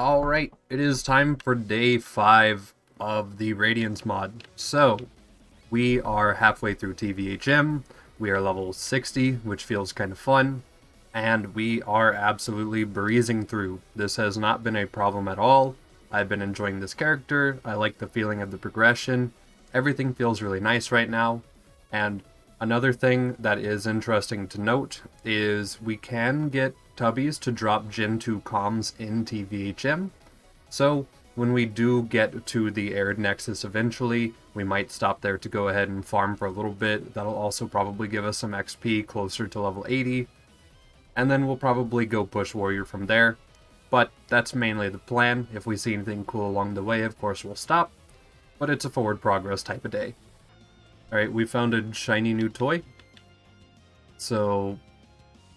Alright, it is time for day 5 of the Radiance Mod. So, we are halfway through TVHM, we are level 60, which feels kind of fun, and we are absolutely breezing through. This has not been a problem at all. I've been enjoying this character, I like the feeling of the progression, everything feels really nice right now, and another thing that is interesting to note is we can get Tubbies to drop Gen 2 comms in TVHM, so when we do get to the Arid Nexus eventually, we might stop there to go ahead and farm for a little bit. That'll also probably give us some XP closer to level 80, and then we'll probably go push Warrior from there. But that's mainly the plan. If we see anything cool along the way, of course we'll stop, but it's a forward progress type of day. Alright, we found a shiny new toy. So,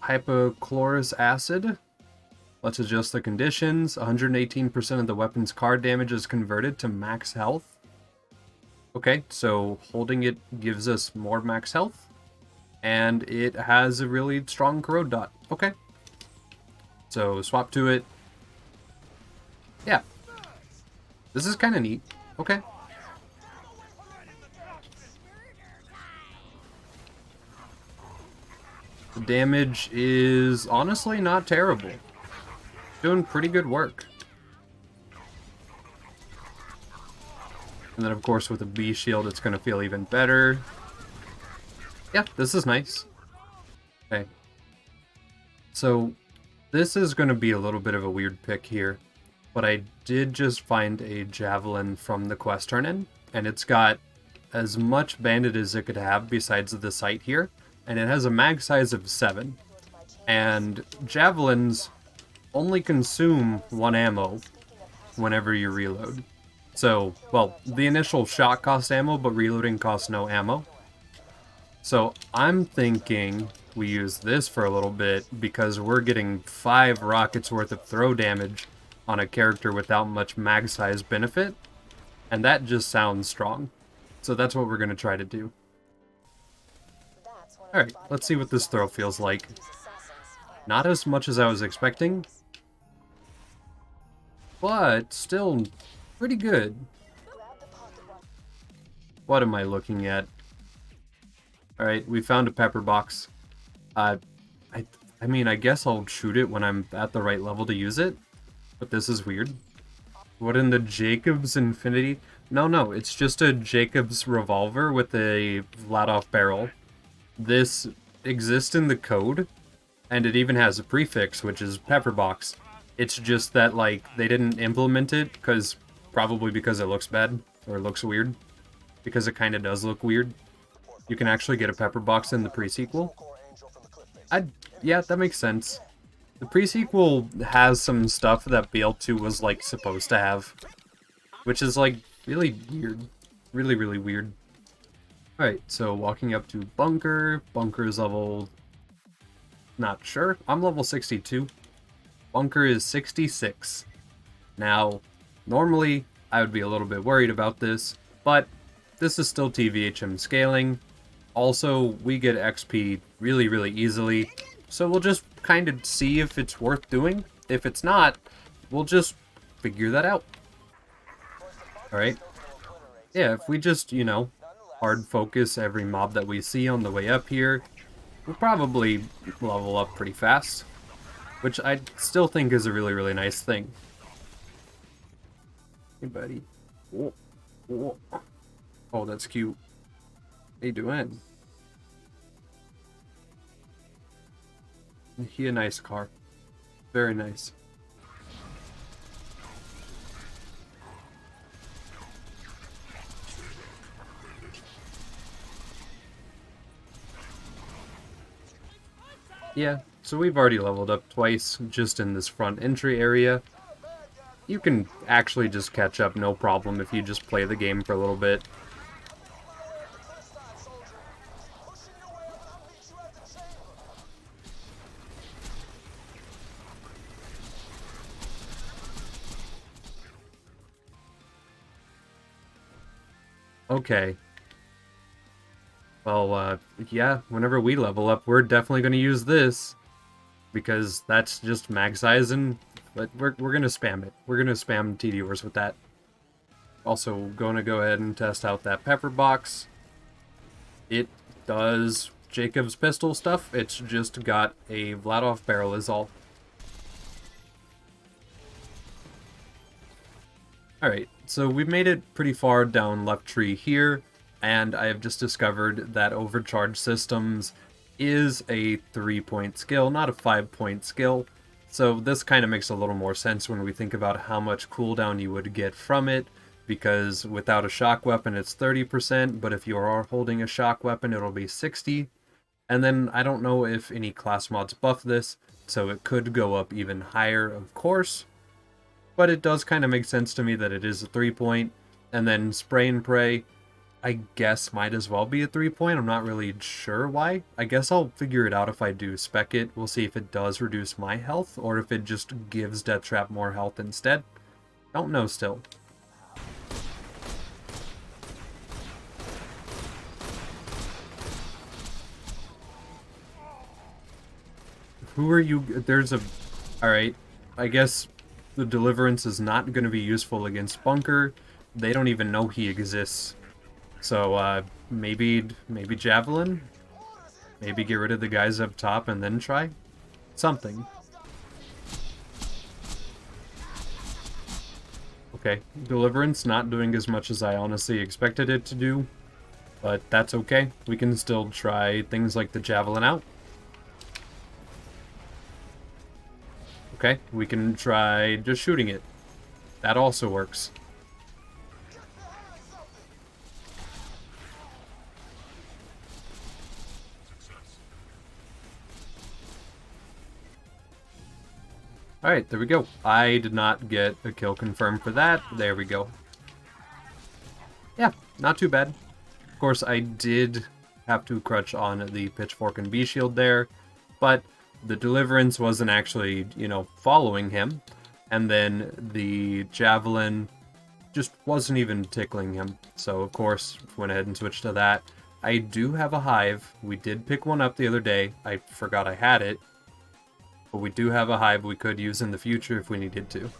hypochlorous acid. Let's adjust the conditions. 118% of the weapon's card damage is converted to max health. Okay, so holding it gives us more max health. And it has a really strong corrode dot. Okay. So swap to it. Yeah. This is kind of neat. Okay. The damage is honestly not terrible. Doing pretty good work. And then of course with a B shield it's going to feel even better. Yeah, this is nice. Okay. So this is going to be a little bit of a weird pick here, but I did just find a javelin from the quest turn-in, and it's got as much bandit as it could have besides the sight here, and it has a mag size of 7. And javelins only consume 1 ammo whenever you reload. So, well, the initial shot costs ammo, but reloading costs no ammo. So I'm thinking we use this for a little bit because we're getting 5 rockets worth of throw damage on a character without much mag size benefit, and that just sounds strong. So that's what we're going to try to do. Alright, let's see what this throw feels like. Not as much as I was expecting, but still pretty good. What am I looking at? Alright, we found a pepper box. I mean, I guess I'll shoot it when I'm at the right level to use it, but this is weird. What in the Jacobs Infinity? No, it's just a Jacobs revolver with a Vladoff barrel. This exists in the code, and it even has a prefix, which is pepper box. It's just that, like, they didn't implement it, probably because it looks bad, or looks weird. Because it kind of does look weird. You can actually get a pepper box in the pre-sequel. Yeah, that makes sense. The pre-sequel has some stuff that BL2 was, like, supposed to have. Which is, like, really weird. Really, really weird. Alright, so walking up to Bunker. Bunker's level... not sure. I'm level 62. Bunker is 66. Now, normally, I would be a little bit worried about this, but this is still TVHM scaling. Also, we get XP really, really easily, so we'll just kind of see if it's worth doing. If it's not, we'll just figure that out. Alright. Yeah, if we just, you know, hard focus every mob that we see on the way up here, we'll probably level up pretty fast, which I still think is a really, really nice thing. Hey, buddy. Oh, that's cute. How you doing? He a nice car. Very nice. Yeah, so we've already leveled up twice just in this front entry area. You can actually just catch up no problem if you just play the game for a little bit. Okay. Well, yeah, whenever we level up, we're definitely going to use this. Because that's just mag size and but we're gonna spam it. We're gonna spam TDORs with that. Also, gonna go ahead and test out that pepper box. It does Jacob's pistol stuff. It's just got a Vladov barrel is all. Alright, so we've made it pretty far down left tree here, and I have just discovered that Overcharge Systems is a 3-point skill, not a 5-point skill. So this kind of makes a little more sense when we think about how much cooldown you would get from it, because without a shock weapon it's 30%, but if you are holding a shock weapon it'll be 60%. And then I don't know if any class mods buff this, so it could go up even higher, of course. But it does kind of make sense to me that it is a 3-point. And then Spray and Pray, I guess might as well be a 3-point. I'm not really sure why. I guess I'll figure it out if I do spec it. We'll see if it does reduce my health, or if it just gives Death Trap more health instead. Don't know still. Who are you? There's a... Alright, I guess the Deliverance is not going to be useful against Bunker. They don't even know he exists. So, maybe Javelin? Maybe get rid of the guys up top and then try? Something. Okay, Deliverance not doing as much as I honestly expected it to do. But that's okay. We can still try things like the Javelin out. Okay, we can try just shooting it. That also works. Alright, there we go. I did not get a kill confirmed for that. There we go. Yeah, not too bad. Of course, I did have to crutch on the Pitchfork and B-Shield there, but the Deliverance wasn't actually, you know, following him, and then the Javelin just wasn't even tickling him. So, of course, went ahead and switched to that. I do have a Hive. We did pick one up the other day. I forgot I had it. But we do have a Hive we could use in the future if we needed to.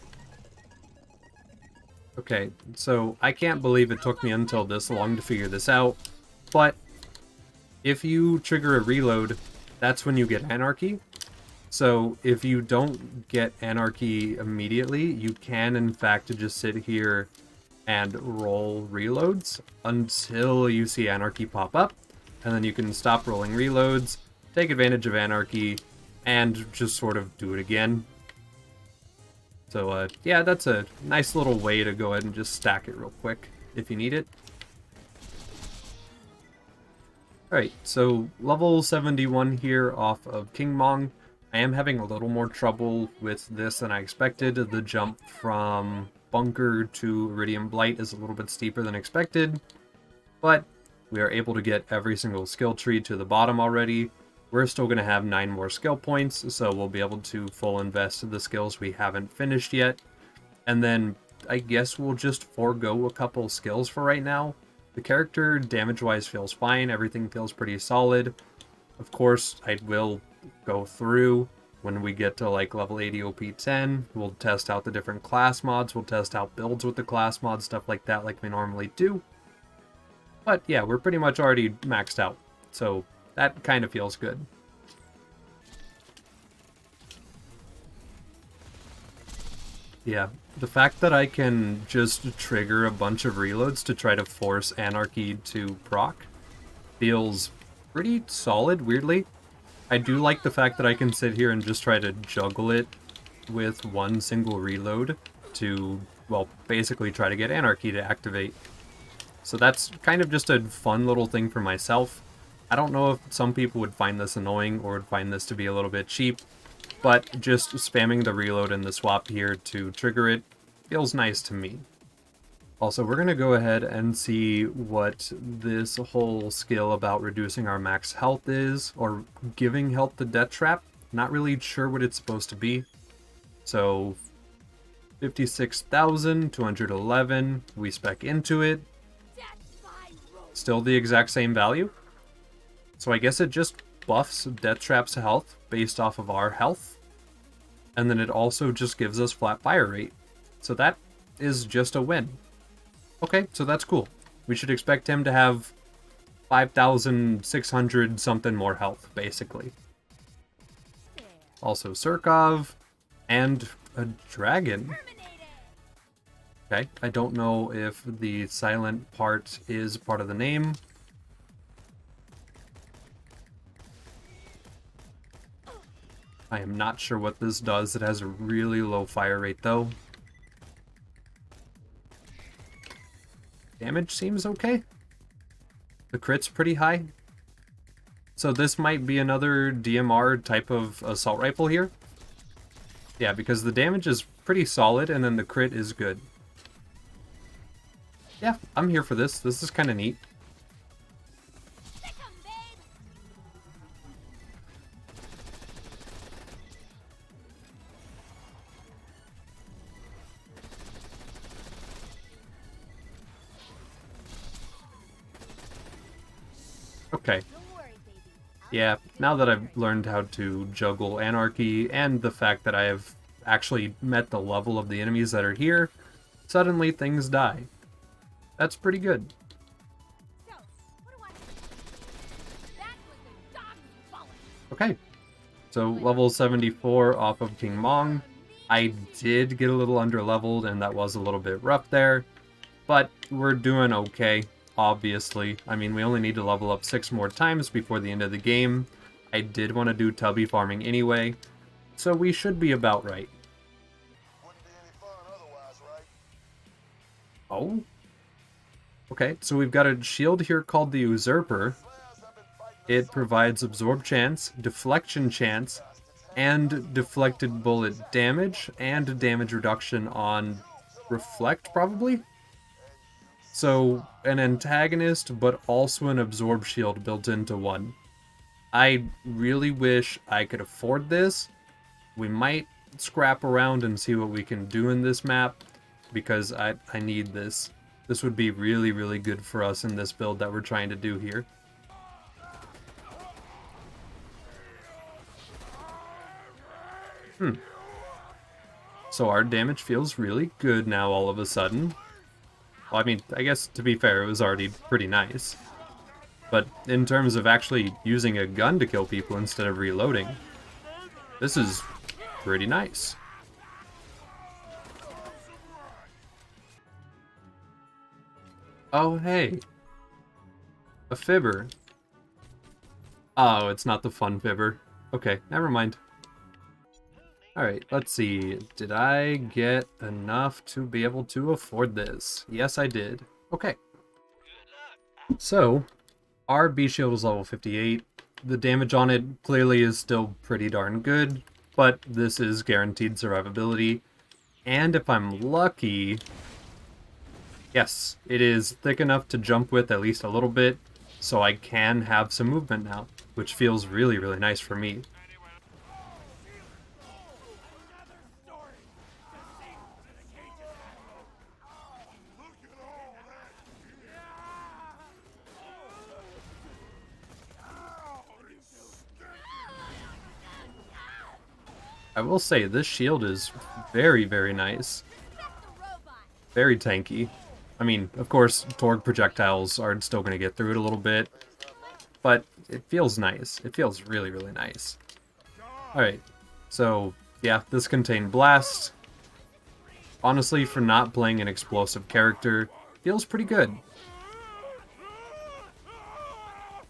Okay, so I can't believe it took me until this long to figure this out, but if you trigger a reload, that's when you get Anarchy. So if you don't get Anarchy immediately, you can in fact just sit here and roll reloads until you see Anarchy pop up, and then you can stop rolling reloads, take advantage of Anarchy, and just sort of do it again. So yeah, that's a nice little way to go ahead and just stack it real quick if you need it. Alright, so level 71 here off of King Mong. I am having a little more trouble with this than I expected. The jump from Bunker to Iridium Blight is a little bit steeper than expected, but we are able to get every single skill tree to the bottom already. We're still going to have 9 more skill points, so we'll be able to full invest the skills we haven't finished yet. And then I guess we'll just forego a couple skills for right now. The character damage-wise feels fine, everything feels pretty solid. Of course, I will go through when we get to like level 80 OP10. We'll test out the different class mods, we'll test out builds with the class mods, stuff like that like we normally do. But yeah, we're pretty much already maxed out, so that kind of feels good. Yeah, the fact that I can just trigger a bunch of reloads to try to force Anarchy to proc feels pretty solid, weirdly. I do like the fact that I can sit here and just try to juggle it with one single reload to, well, basically try to get Anarchy to activate. So that's kind of just a fun little thing for myself. I don't know if some people would find this annoying or would find this to be a little bit cheap, but just spamming the reload and the swap here to trigger it feels nice to me. Also, we're going to go ahead and see what this whole skill about reducing our max health is, or giving health to Death Trap. Not really sure what it's supposed to be. So, 56,211, we spec into it. Still the exact same value. So I guess it just buffs Death Trap's health based off of our health. and then it also just gives us flat fire rate. So that is just a win. Okay, so that's cool. We should expect him to have 5,600 something more health, basically. Also Surkov, and a dragon. Okay, I don't know if the silent part is part of the name. I am not sure what this does. It has a really low fire rate, though. Damage seems okay. The crit's pretty high. So this might be another DMR type of assault rifle here. Yeah, because the damage is pretty solid, and then the crit is good. Yeah, I'm here for this. This is kind of neat. Okay. Yeah, now that I've learned how to juggle Anarchy, and the fact that I have actually met the level of the enemies that are here, suddenly things die. That's pretty good. Okay, so level 74 off of King Mong. I did get a little underleveled, and that was a little bit rough there, but we're doing okay, obviously. I mean, we only need to level up 6 more times before the end of the game. I did want to do tubby farming anyway, so we should be about right. Oh? Okay, so we've got a shield here called the Usurper. It provides absorb chance, deflection chance, and deflected bullet damage, and damage reduction on reflect, probably? So, an antagonist, but also an absorb shield built into one. I really wish I could afford this. We might scrap around and see what we can do in this map, because I need this. This would be really, really good for us in this build that we're trying to do here. So our damage feels really good now all of a sudden. Well, I mean, I guess to be fair, it was already pretty nice. But in terms of actually using a gun to kill people instead of reloading, this is pretty nice. Oh, hey. A fibber. Oh, it's not the fun fibber. Okay, never mind. Alright, let's see. Did I get enough to be able to afford this? Yes, I did. Okay. So, our B shield is level 58. The damage on it clearly is still pretty darn good, but this is guaranteed survivability. And if I'm lucky, yes, it is thick enough to jump with at least a little bit, so I can have some movement now, which feels really, really nice for me. I will say, this shield is very, very nice. Very tanky. I mean, of course, Torgue projectiles are still going to get through it a little bit, but it feels nice. It feels really, really nice. Alright, so, yeah, this contained Blast. Honestly, for not playing an explosive character, feels pretty good.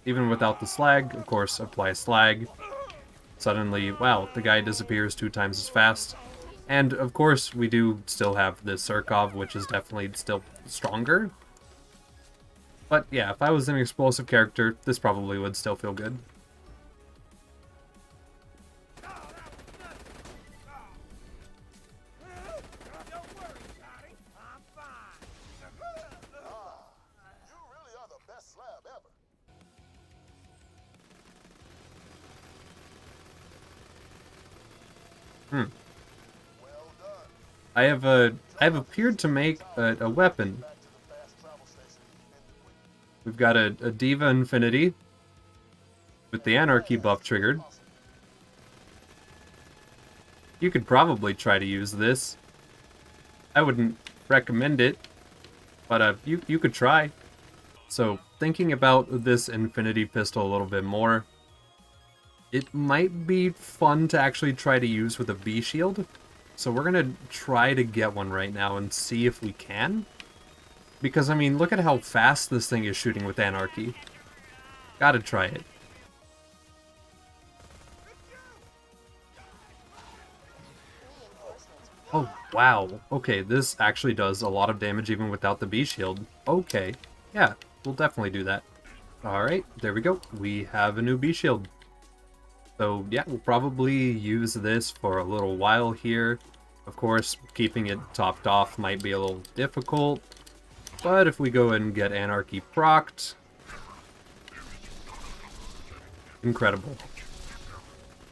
Even without the Slag, of course, apply Slag. Suddenly, wow, the guy disappears 2 times as fast. And, of course, we do still have this Surkov, which is definitely still stronger. But, yeah, if I was an explosive character, this probably would still feel good. I have appeared to make a weapon. We've got a Diva Infinity with the Anarchy buff triggered. you could probably try to use this. I wouldn't recommend it, but you could try. So, thinking about this Infinity Pistol a little bit more, it might be fun to actually try to use with a B shield. So we're gonna try to get one right now and see if we can. Because, I mean, look at how fast this thing is shooting with Anarchy. Gotta try it. Oh, wow. Okay, this actually does a lot of damage even without the B shield. Okay. Yeah, we'll definitely do that. Alright, there we go. We have a new B shield. So yeah, we'll probably use this for a little while here. Of course, keeping it topped off might be a little difficult. But if we go and get Anarchy procced... Incredible.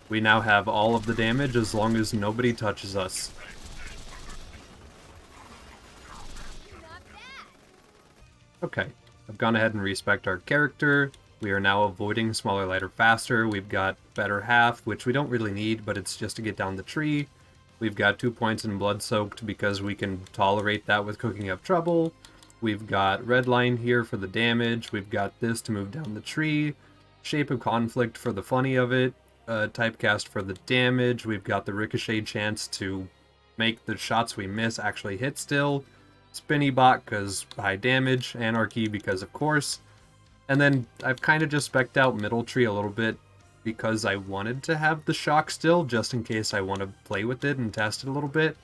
We now have all of the damage as long as nobody touches us. Okay, I've gone ahead and respec'd our character. We are now avoiding smaller, lighter, faster. We've got better half, which we don't really need, but it's just to get down the tree. We've got 2 points in blood soaked because we can tolerate that with cooking up trouble. We've got red line here for the damage. We've got this to move down the tree. Shape of conflict for the funny of it. Typecast for the damage. We've got the ricochet chance to make the shots we miss actually hit still. Spinny bot because high damage. Anarchy because of course. And then I've kind of just spec'd out middle tree a little bit because I wanted to have the shock still just in case I want to play with it and test it a little bit.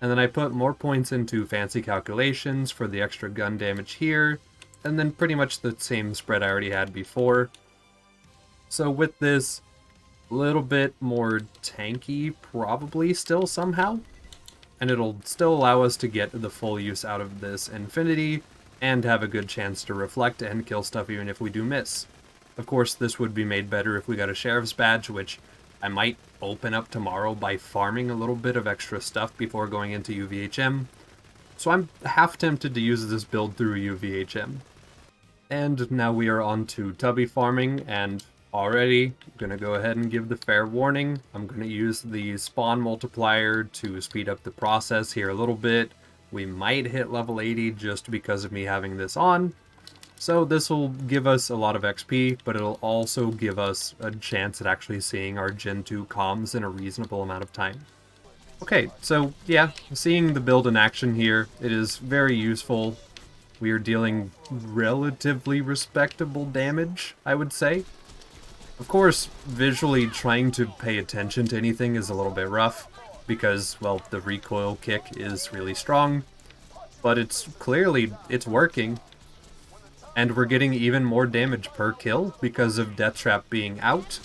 And then I put more points into fancy calculations for the extra gun damage here. And then pretty much the same spread I already had before. So with this, a little bit more tanky probably still somehow. And it'll still allow us to get the full use out of this Infinity and have a good chance to reflect and kill stuff even if we do miss. Of course, this would be made better if we got a Sheriff's Badge, which I might open up tomorrow by farming a little bit of extra stuff before going into UVHM. So I'm half tempted to use this build through UVHM. And now we are on to Tubby farming, and already going to go ahead and give the fair warning. I'm going to use the spawn multiplier to speed up the process here a little bit. We might hit level 80 just because of me having this on. So this will give us a lot of XP, but it'll also give us a chance at actually seeing our Gen 2 comms in a reasonable amount of time. Okay, so yeah, seeing the build in action here, it is very useful. We are dealing relatively respectable damage, I would say. Of course, visually trying to pay attention to anything is a little bit rough, because, well, the recoil kick is really strong, but it's working. And we're getting even more damage per kill because of Death Trap being out.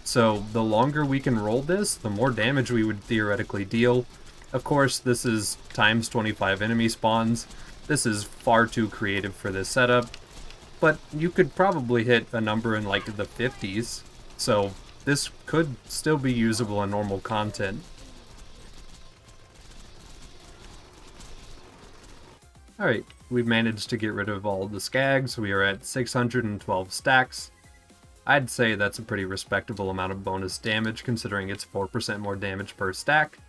So the longer we can roll this, the more damage we would theoretically deal. Of course, this is times 25 enemy spawns. This is far too creative for this setup. But you could probably hit a number in like the 50s. So this could still be usable in normal content. Alright, we've managed to get rid of all the skags. We are at 612 stacks. I'd say that's a pretty respectable amount of bonus damage considering it's 4% more damage per stack.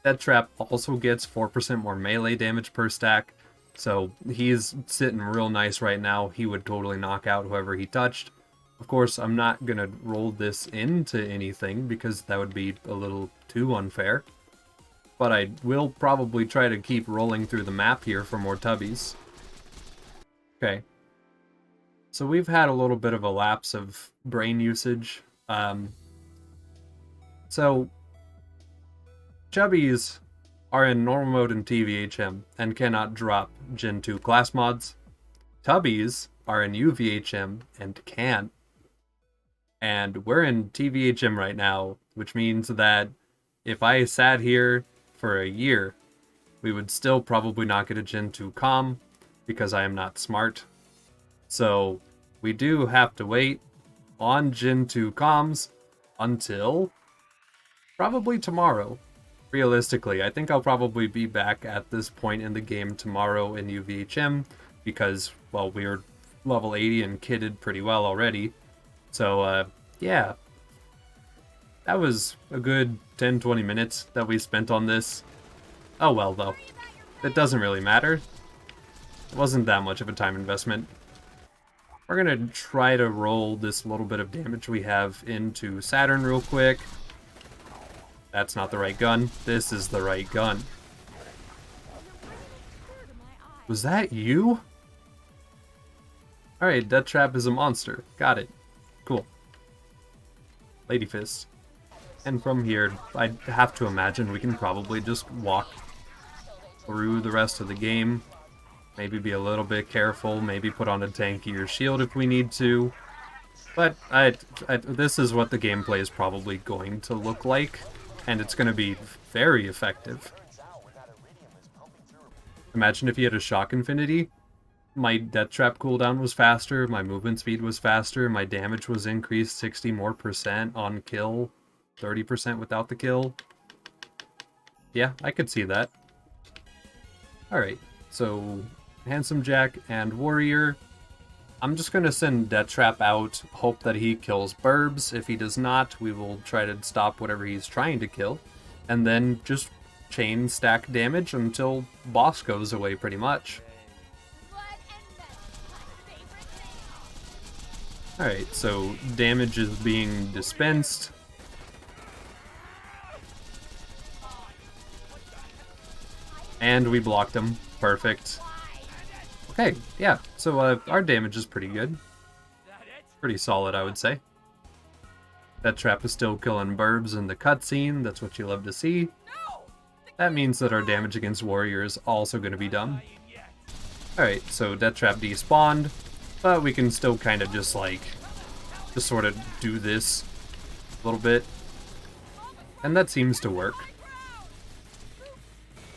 Death Trap also gets 4% more melee damage per stack, so he's sitting real nice right now. He would totally knock out whoever he touched. Of course, I'm not going to roll this into anything because that would be a little too unfair. But I will probably try to keep rolling through the map here for more tubbies. Okay. So we've had a little bit of a lapse of brain usage. So chubbies are in normal mode in TVHM and cannot drop Gen 2 class mods. Tubbies are in UVHM and can. And we're in TVHM right now, which means that if I sat here for a year, we would still probably not get a Gen 2 comm because I am not smart. So we do have to wait on Gen 2 comms until probably tomorrow. Realistically, I think I'll probably be back at this point in the game tomorrow in UVHM because, well, we're level 80 and kitted pretty well already. So, yeah. That was a good 10-20 minutes that we spent on this. Oh well, though. It doesn't really matter. It wasn't that much of a time investment. We're gonna try to roll this little bit of damage we have into Saturn real quick. That's not the right gun. This is the right gun. Was that you? Alright, Death Trap is a monster. Got it. Cool. Lady Fist. And from here, I have to imagine we can probably just walk through the rest of the game. Maybe be a little bit careful, maybe put on a tankier shield if we need to. But this is what the gameplay is probably going to look like, and it's going to be very effective. Imagine if you had a Shock Infinity. My Death Trap cooldown was faster, my movement speed was faster, my damage was increased 60% more on kill, 30% without the kill. Yeah, I could see that. Alright, so Handsome Jack and Warrior. I'm just going to send Death Trap out, hope that he kills Burbs. If he does not, we will try to stop whatever he's trying to kill, and then just chain stack damage until boss goes away pretty much. Alright, so damage is being dispensed. And we blocked him. Perfect. Okay, yeah, so our damage is pretty good. Pretty solid, I would say. That trap is still killing Burbs in the cutscene, that's what you love to see. That means that our damage against Warrior is also going to be done. Alright, so Death Trap despawned, but we can still kind of just sort of do this a little bit. And that seems to work.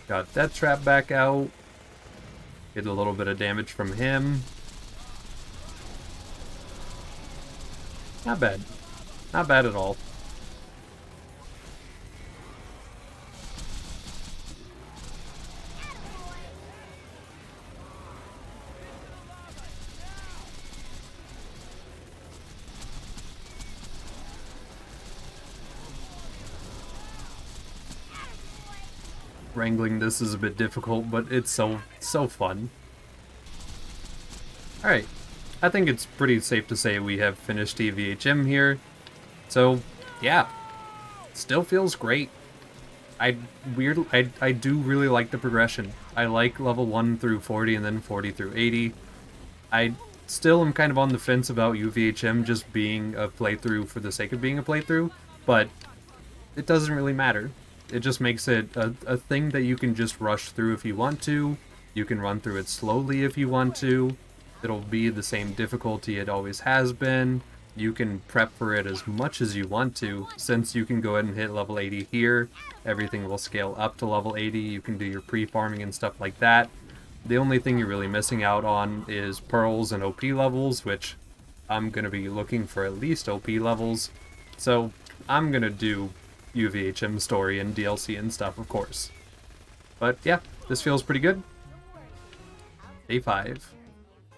Got Death Trap back out. Get a little bit of damage from him. Not bad. Not bad at all. Wrangling this is a bit difficult, but it's so fun. Alright, I think it's pretty safe to say we have finished EVHM here. So, yeah, still feels great. I do really like the progression. I like level 1 through 40 and then 40 through 80. I still am kind of on the fence about UVHM just being a playthrough for the sake of being a playthrough, but it doesn't really matter. It just makes it a thing that you can just rush through if you want to. You can run through it slowly if you want to. It'll be the same difficulty it always has been. You can prep for it as much as you want to. Since you can go ahead and hit level 80 here, everything will scale up to level 80. You can do your pre-farming and stuff like that. The only thing you're really missing out on is pearls and OP levels, which I'm going to be looking for at least OP levels. So I'm going to do UVHM story and DLC and stuff, of course. But yeah, this feels pretty good. Day 5.